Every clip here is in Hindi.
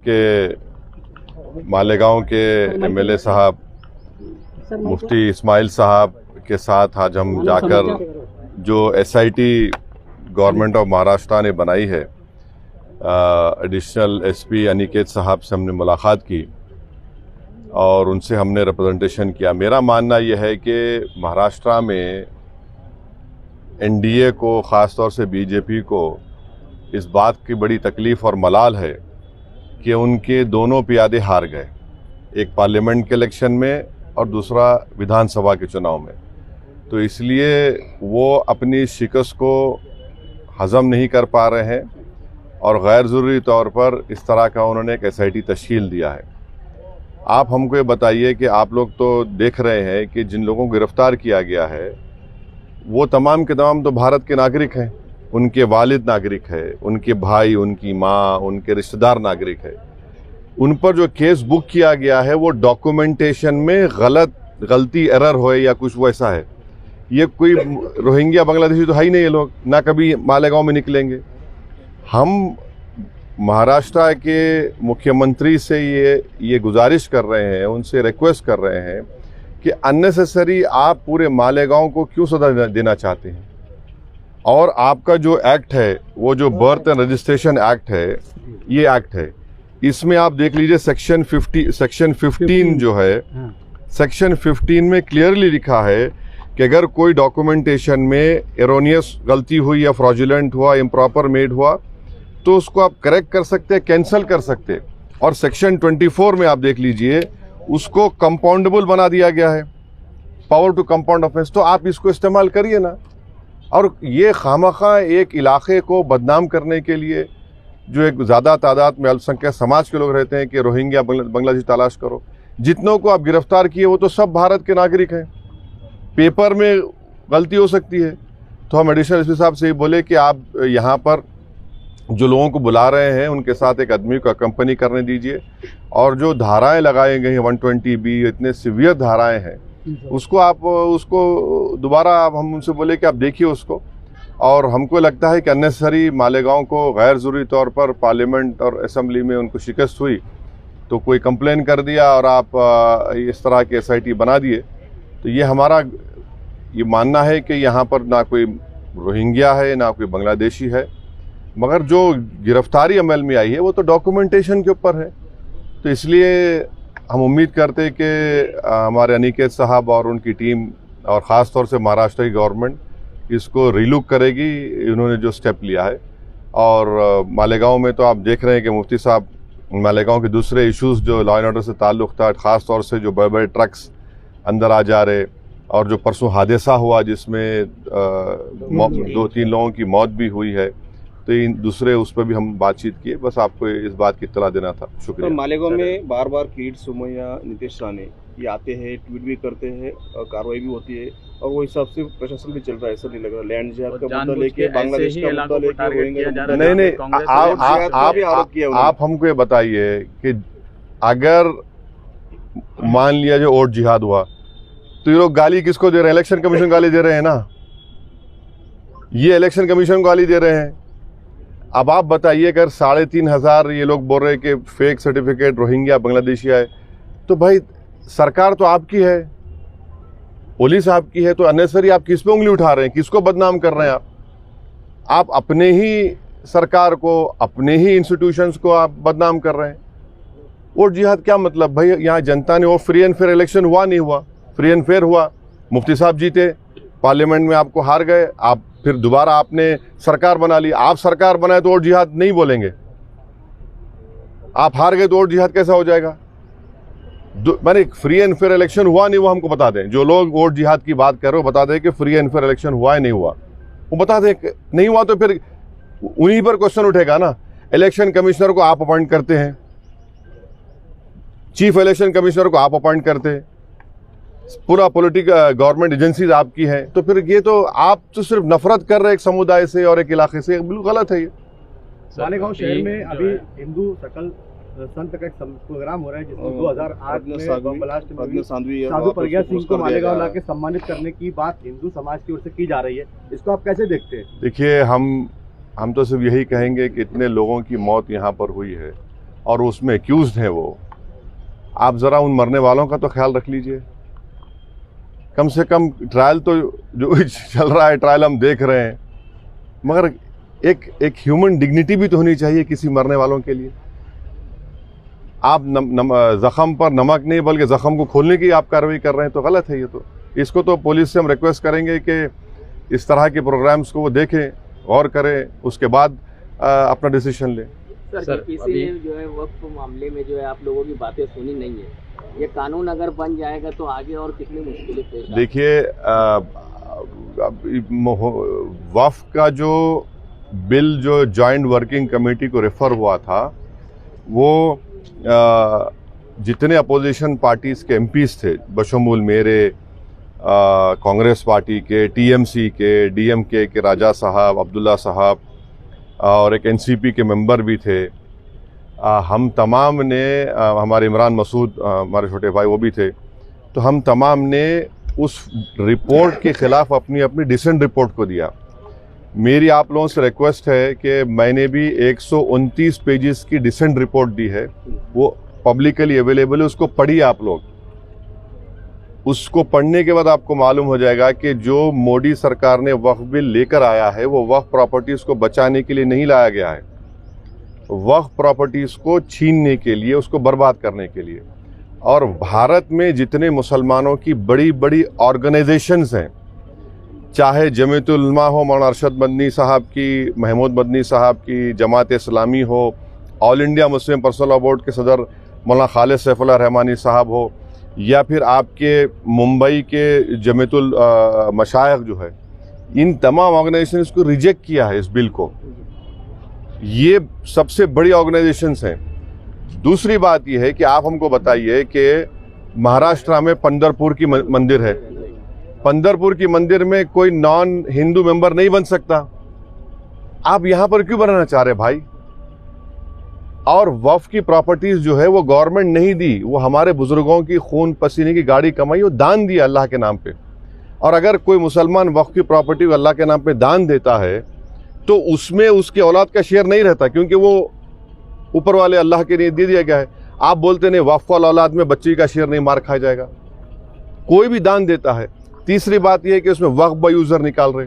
के मालेगांव के एमएलए साहब मुफ्ती इस्माइल साहब के साथ आज हम जाकर जो एसआईटी गवर्नमेंट ऑफ महाराष्ट्र ने बनाई है, एडिशनल एसपी अनिकेत साहब से हमने मुलाकात की और उनसे हमने रिप्रेजेंटेशन किया। मेरा मानना यह है कि महाराष्ट्र में एनडीए को, ख़ास तौर से बीजेपी को इस बात की बड़ी तकलीफ़ और मलाल है कि उनके दोनों प्यादे हार गए, एक पार्लियामेंट के इलेक्शन में और दूसरा विधानसभा के चुनाव में। तो इसलिए वो अपनी शिकस्त को हज़म नहीं कर पा रहे हैं और गैर ज़रूरी तौर पर इस तरह का उन्होंने एक एसआईटी तश्कील दिया है। आप हमको ये बताइए कि आप लोग तो देख रहे हैं कि जिन लोगों को गिरफ्तार किया गया है वो तमाम के तमाम तो भारत के नागरिक हैं, उनके वालिद नागरिक है, उनके भाई, उनकी माँ, उनके रिश्तेदार नागरिक है। उन पर जो केस बुक किया गया है वो डॉक्यूमेंटेशन में गलती एरर हो या कुछ वैसा है। ये कोई रोहिंग्या बांग्लादेशी तो है ही नहीं, ये लोग ना कभी मालेगांव में निकलेंगे। हम महाराष्ट्र के मुख्यमंत्री से ये गुजारिश कर रहे हैं, उनसे रिक्वेस्ट कर रहे हैं कि अननेसेसरी आप पूरे मालेगांव को क्यों सजा देना चाहते हैं। और आपका जो एक्ट है, वो जो बर्थ एंड रजिस्ट्रेशन एक्ट है, ये एक्ट है, इसमें आप देख लीजिए सेक्शन 15 जो है, सेक्शन 15 में क्लियरली लिखा है कि अगर कोई डॉक्यूमेंटेशन में एरोनियस गलती हुई या फ्रॉडुलेंट हुआ, इम्प्रॉपर मेड हुआ, तो उसको आप करेक्ट कर सकते हैं, कैंसिल कर सकते हैं। और सेक्शन 24 में आप देख लीजिए, उसको कंपाउंडेबल बना दिया गया है, पावर टू कंपाउंड ऑफेंस। तो आप इसको इस्तेमाल करिए ना। और ये खामखा एक इलाके को बदनाम करने के लिए, जो एक ज़्यादा तादाद में अल्पसंख्यक समाज के लोग रहते हैं कि रोहिंग्या बांग्लादेशी तलाश करो, जितनों को आप गिरफ्तार किए वो तो सब भारत के नागरिक हैं। पेपर में गलती हो सकती है। तो हम एडिशनल एसपी साहब से ही बोले कि आप यहाँ पर जो लोगों को बुला रहे हैं उनके साथ एक आदमी को अकम्पनी करने दीजिए, और जो धाराएं लगाई गई हैं 120B, इतने सीवियर धाराएं हैं, उसको दोबारा हम उनसे बोले कि आप देखिए उसको। और हमको लगता है कि अननेसेसरी मालेगांव को गैर ज़रूरी तौर पर पार्लियामेंट और असेंबली में उनको शिकस्त हुई तो कोई कंप्लेन कर दिया और आप इस तरह के एसआईटी बना दिए। तो ये हमारा ये मानना है कि यहाँ पर ना कोई रोहिंग्या है ना कोई बांग्लादेशी है, मगर जो गिरफ्तारी अमल में आई है वो तो डॉक्यूमेंटेशन के ऊपर है। तो इसलिए हम उम्मीद करते हैं कि हमारे अनिकेत साहब और उनकी टीम और ख़ास तौर से महाराष्ट्र की गवर्नमेंट इसको रिलुक करेगी, इन्होंने जो स्टेप लिया है। और मालेगांव में तो आप देख रहे हैं कि मुफ्ती साहब मालेगांव के दूसरे इश्यूज़ जो लॉ एंड ऑर्डर से ताल्लुक़ था, ख़ास तौर से जो बड़े बड़े ट्रक्स अंदर आ जा रहे, और जो परसों हादसा हुआ जिसमें 2-3 लोगों की मौत भी हुई है, तो इन दूसरे उस पर भी हम बातचीत किए। बस आपको इस बात की इत्तला देना था। शुक्रिया। तो मालेगांव में बार बार किरीट सोमैया, नीतीश राणे ये आते हैं, ट्वीट भी करते हैं और कार्रवाई भी होती है, और वो हिसाब से प्रशासन भी चल रहा है। ऐसा नहीं लग रहा लैंड जिहाद का मुद्दा लेके, बांग्लादेश का मुद्दा लेके नहीं, आप हमको ये बताइए कि अगर मान लिया जो वोट जिहाद हुआ तो ये लोग गाली किसको दे रहे हैं? इलेक्शन कमीशन गाली दे रहे हैं ना, ये इलेक्शन कमीशन को गाली दे रहे हैं। अब आप बताइए, अगर 3,500 ये लोग बोल रहे हैं कि फेक सर्टिफिकेट रोहिंग्या बांग्लादेशी है, तो भाई सरकार तो आपकी है, पुलिस आपकी है, तो अननेसेसरी आप किस पे उंगली उठा रहे हैं? किसको बदनाम कर रहे हैं आप अपने ही सरकार को, अपने ही इंस्टीट्यूशंस को आप बदनाम कर रहे हैं। वोट जिहाद क्या मतलब भाई? यहाँ जनता ने वो फ्री एंड फेयर इलेक्शन हुआ, नहीं हुआ? फ्री एंड फेयर हुआ, मुफ्ती साहब जीते, पार्लियामेंट में आपको हार गए, आप फिर दोबारा आपने सरकार बना ली। आप सरकार बनाए तो वोट जिहाद नहीं बोलेंगे? आप हार गए तो वोट जिहाद कैसा हो जाएगा? मैंने फ्री एंड फेयर इलेक्शन हुआ नहीं हुआ हमको बता दें। जो लोग वोट जिहाद की बात कर रहे हो बता दें कि फ्री एंड फेयर इलेक्शन हुआ है नहीं हुआ, वो बता दें। नहीं हुआ तो फिर उन्हीं पर क्वेश्चन उठेगा ना। इलेक्शन कमिश्नर को आप अपॉइंट करते हैं, चीफ इलेक्शन कमिश्नर को आप अपॉइंट करते हैं, पूरा पॉलिटिकल गवर्नमेंट एजेंसीज आपकी हैं, तो फिर ये तो आप तो सिर्फ नफरत कर रहे हैं एक समुदाय से और एक इलाके से, बिल्कुल गलत है ये। मालेगांव शहर में अभी हिंदू सकल संत का एक प्रोग्राम हो रहा है जिसमें 2008 में साधु प्रज्ञा सिंह को मालेगांव लाके सम्मानित करने की बात हिंदू समाज की ओर से की जा रही है। इसको आप कैसे देखते हैं? देखिए, हम तो सिर्फ यही कहेंगे कि इतने लोगों की मौत यहाँ पर हुई है और उसमें एक्यूज्ड हैं वो, आप ज़रा उन मरने वालों का तो ख्याल रख लीजिए। कम से कम ट्रायल तो जो चल रहा है, ट्रायल हम देख रहे हैं, मगर एक ह्यूमन डिग्निटी भी तो होनी चाहिए किसी मरने वालों के लिए। आप ज़ख़म पर नमक नहीं बल्कि ज़ख़म को खोलने की आप कार्रवाई कर रहे हैं, तो गलत है ये। तो इसको तो पुलिस से हम रिक्वेस्ट करेंगे कि इस तरह के प्रोग्राम्स को वो देखें, गौर करें, उसके बाद अपना डिसीजन लें। सर अभी जो है वक्फ मामले में जो है आप लोगों की बातें सुनी नहीं है, ये कानून अगर बन जाएगा तो आगे और कितनी मुश्किलें पेश आएंगी? देखिए, वक्फ का जो बिल जो जॉइंट वर्किंग कमेटी को रेफर हुआ था, वो जितने अपोजिशन पार्टीज़ के एमपीज़ थे, बशमूल मेरे, कांग्रेस पार्टी के, टीएमसी के, डीएमके के राजा साहब, अब्दुल्ला साहब और एक एनसीपी के मेंबर भी थे, हम तमाम ने, हमारे इमरान मसूद हमारे छोटे भाई वो भी थे, तो हम तमाम ने उस रिपोर्ट के ख़िलाफ़ अपनी अपनी डिसेंट रिपोर्ट को दिया। मेरी आप लोगों से रिक्वेस्ट है कि मैंने भी 129 पेजेस की डिसेंट रिपोर्ट दी है, वो पब्लिकली अवेलेबल है, उसको पढ़िए आप लोग। उसको पढ़ने के बाद आपको मालूम हो जाएगा कि जो मोदी सरकार ने वक्फ बिल लेकर आया है वो वक्फ प्रॉपर्टीज़ को बचाने के लिए नहीं लाया गया है, वक्फ प्रॉपर्टीज़ को छीनने के लिए, उसको बर्बाद करने के लिए। और भारत में जितने मुसलमानों की बड़ी बड़ी ऑर्गेनाइजेशंस हैं, चाहे जमीयतुल उलमा हो, मौलाना अरशद मदनी साहब की, महमूद मदनी साहब की, जमात इस्लामी हो, all India Muslim personal law board के सदर मौलाना खालिद सैफुल्लाह रहमानी साहब हो, या फिर आपके मुंबई के जमीयतुल मशाइख जो है, इन तमाम ऑर्गेनाइजेशंस को रिजेक्ट किया है इस बिल को। ये सबसे बड़ी ऑर्गेनाइजेशंस हैं। दूसरी बात यह है कि आप हमको बताइए कि महाराष्ट्र में पंढरपुर की मंदिर है, पंढरपुर की मंदिर में कोई नॉन हिंदू मेंबर नहीं बन सकता, आप यहां पर क्यों बनाना चाह रहे भाई? और वक्फ की प्रॉपर्टीज जो है वो गवर्नमेंट नहीं दी, वो हमारे बुजुर्गों की खून पसीने की गाड़ी कमाई, वो दान दिया अल्लाह के नाम पे। और अगर कोई मुसलमान वक्फ की प्रॉपर्टी अल्लाह के नाम पे दान देता है तो उसमें उसके औलाद का शेयर नहीं रहता, क्योंकि वो ऊपर वाले अल्लाह के लिए दे दिया गया है। आप बोलते नहीं वक्फ वाला औलाद में बच्चे का शेयर नहीं, मार खाया जाएगा। कोई भी दान देता है। तीसरी बात यह है कि उसमें वक्फ बाय यूजर निकाल रहे।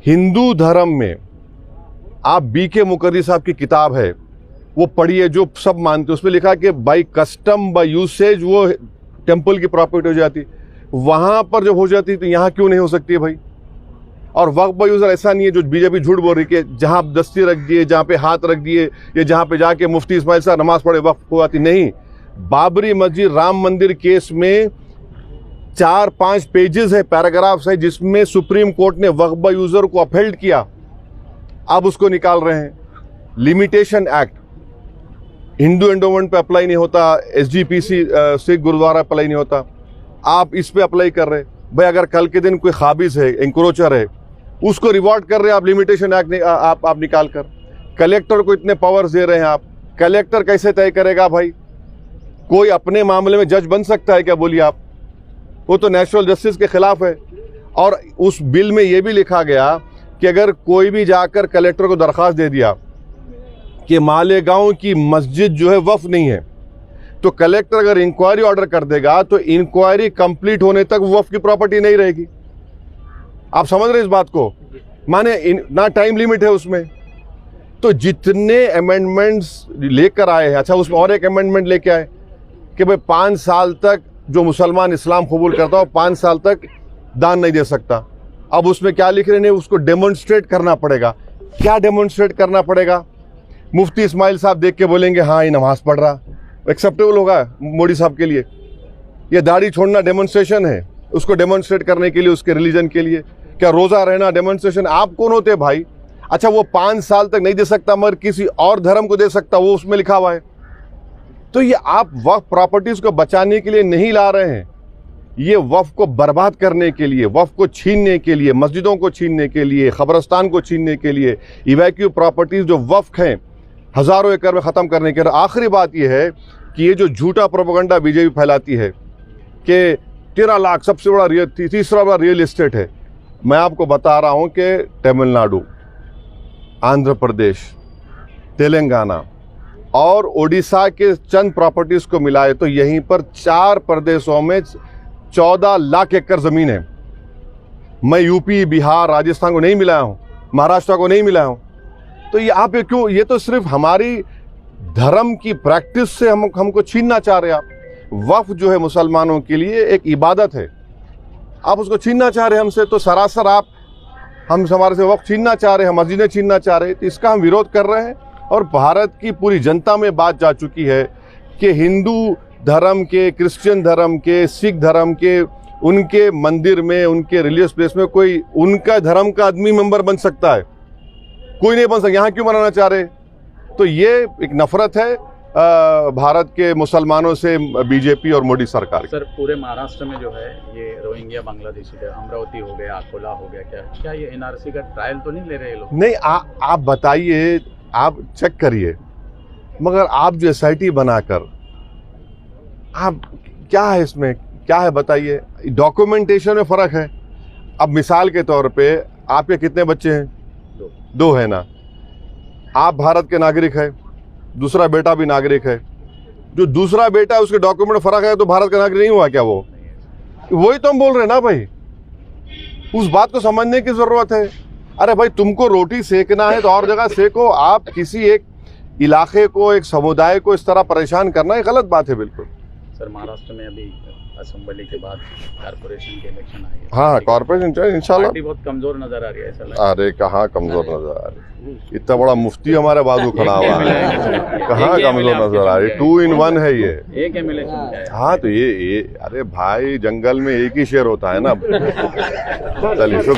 हिंदू धर्म में आप बीके मुकर्री साहब की किताब है, वो पढ़िए, जो सब मानते हैं। उसमें लिखा कि बाय कस्टम बाय यूसेज वो टेंपल की प्रॉपर्टी हो जाती, वहां पर जब हो जाती तो यहां क्यों नहीं हो सकती है भाई? और वक्फ बाय यूजर ऐसा नहीं है जो बीजेपी झूठ बोल रही कि जहां आप दस्ती रख दिए, जहां पे हाथ रख दिए, या जहां पे जाके मुफ्ती इस्माइल साहब नमाज पढ़े वक्फ हो जाती। नहीं, बाबरी मस्जिद राम मंदिर केस में 4-5 पेजेस है, पैराग्राफ्स है, जिसमें सुप्रीम कोर्ट ने वक्फ बाय यूजर को अपहेल्ड किया। अब उसको निकाल रहे हैं। लिमिटेशन एक्ट हिंदू एंडोमेंट पे अप्लाई नहीं होता, एसजीपीसी सिख गुरुद्वारा अप्लाई नहीं होता, आप इस पे अप्लाई कर रहे भाई। अगर कल के दिन कोई खाबिज है, इंक्रोचर है, उसको रिवॉर्ड कर रहे हैं आप, लिमिटेशन एक्ट आप निकाल कर। कलेक्टर को इतने पावर्स दे रहे हैं आप, कलेक्टर कैसे तय करेगा भाई? कोई अपने मामले में जज बन सकता है क्या? बोलिए आप, वो तो नेचुरल जस्टिस के खिलाफ है। और उस बिल में यह भी लिखा गया कि अगर कोई भी जाकर कलेक्टर को दरख्वास्त दे दिया कि मालेगांव की मस्जिद जो है वक्फ नहीं है, तो कलेक्टर अगर इंक्वायरी ऑर्डर कर देगा तो इंक्वायरी कंप्लीट होने तक वक्फ की प्रॉपर्टी नहीं रहेगी। आप समझ रहे इस बात को? माने ना टाइम लिमिट है उसमें। तो जितने अमेंडमेंट्स लेकर आए हैं, अच्छा उसमें और एक अमेंडमेंट लेके आए कि भाई 5 साल तक जो मुसलमान इस्लाम कबूल करता हो 5 साल तक दान नहीं दे सकता। अब उसमें क्या लिख रहे हैं? उसको डेमोन्स्ट्रेट करना पड़ेगा। क्या डेमोन्स्ट्रेट करना पड़ेगा? मुफ्ती इस्माइल साहब देख के बोलेंगे हाँ ये नमाज पढ़ रहा, एक्सेप्टेबल होगा मोदी साहब के लिए? ये दाढ़ी छोड़ना डेमोन्स्ट्रेशन है, उसको डेमोन्स्ट्रेट करने के लिए, उसके रिलीजन के लिए? क्या रोजा रहना डेमोन्स्ट्रेशन? आप कौन होते भाई? अच्छा वो 5 साल तक नहीं दे सकता मगर किसी और धर्म को दे सकता, वो उसमें लिखा हुआ है। तो ये आप वक्फ प्रॉपर्टीज को बचाने के लिए नहीं ला रहे हैं, ये वक्फ को बर्बाद करने के लिए, वक्फ को छीनने के लिए, मस्जिदों को छीनने के लिए, खबरस्तान को छीनने के लिए, इवैक्यू प्रॉपर्टीज जो वक्फ हैं हज़ारों एकड़ में ख़त्म करने के लिए। आखिरी बात यह है कि ये जो झूठा प्रोपेगेंडा बीजेपी फैलाती है कि 13 लाख सबसे बड़ा तीसरा बड़ा रियल एस्टेट है, मैं आपको बता रहा हूँ कि तमिलनाडु, आंध्र प्रदेश, तेलंगाना और ओडिशा के चंद प्रॉपर्टीज को मिलाए तो यहीं पर 4 प्रदेशों में 14 लाख एकड़ जमीन है। मैं यूपी, बिहार, राजस्थान को नहीं मिलाया हूं, महाराष्ट्र को नहीं मिलाया हूं। तो ये आप क्यों, ये तो सिर्फ हमारी धर्म की प्रैक्टिस से हमको छीनना चाह रहे हैं आप। वक्फ जो है मुसलमानों के लिए एक इबादत है, आप उसको छीनना चाह रहे हैं हमसे। तो सरासर आप हमारे से वक्फ छीनना चाह रहे हैं, मस्जिदें छीनना चाह रहे हैं। तो इसका हम विरोध कर रहे हैं और भारत की पूरी जनता में बात जा चुकी है कि हिंदू धर्म के, क्रिश्चियन धर्म के, सिख धर्म के, उनके मंदिर में, उनके रिलीजियस प्लेस में कोई उनका धर्म का आदमी मेंबर बन सकता है, कोई नहीं बन सकता। यहाँ क्यों बनाना चाह रहे? तो ये एक नफरत है भारत के मुसलमानों से बीजेपी और मोदी सरकार। सर पूरे महाराष्ट्र में जो है ये रोहिंग्या बांग्लादेशी है, अमरावती हो गया, अकोला हो गया, क्या ये एनआरसी का ट्रायल तो नहीं ले रहे लोग? नहीं, आप बताइए, आप चेक करिए, मगर आप जो SIT बनाकर आप क्या है इसमें, क्या है बताइए? डॉक्यूमेंटेशन में फर्क है। अब मिसाल के तौर पे आपके कितने बच्चे हैं? 2 है ना। आप भारत के नागरिक है, दूसरा बेटा भी नागरिक है। जो दूसरा बेटा है उसके डॉक्यूमेंट फर्क है तो भारत का नागरिक नहीं हुआ क्या वो? वही तो हम बोल रहे हैं ना भाई, उस बात को समझने की जरूरत है। अरे भाई, तुमको रोटी सेकना है तो और जगह सेको। आप किसी एक इलाके को, एक समुदाय को इस तरह परेशान करना एक गलत बात है बिल्कुल। सर महाराष्ट्र में अभी असेंबली के बाद कारपोरेशन के इलेक्शन आए। हाँ, कारपोरेशन इंशाल्लाह बहुत कमजोर नजर आ रही है ऐसा लगता है। अरे कहाँ कमजोर नजर आ रही, इतना बड़ा मुफ्ती हमारे बाजू खड़ा हुआ है, कहाँ कमजोर नजर आ रही? 2 in 1 है ये। एक MLA हाँ, तो ये अरे भाई, जंगल में एक ही शेर होता है ना। चलिए, शुक्रिया।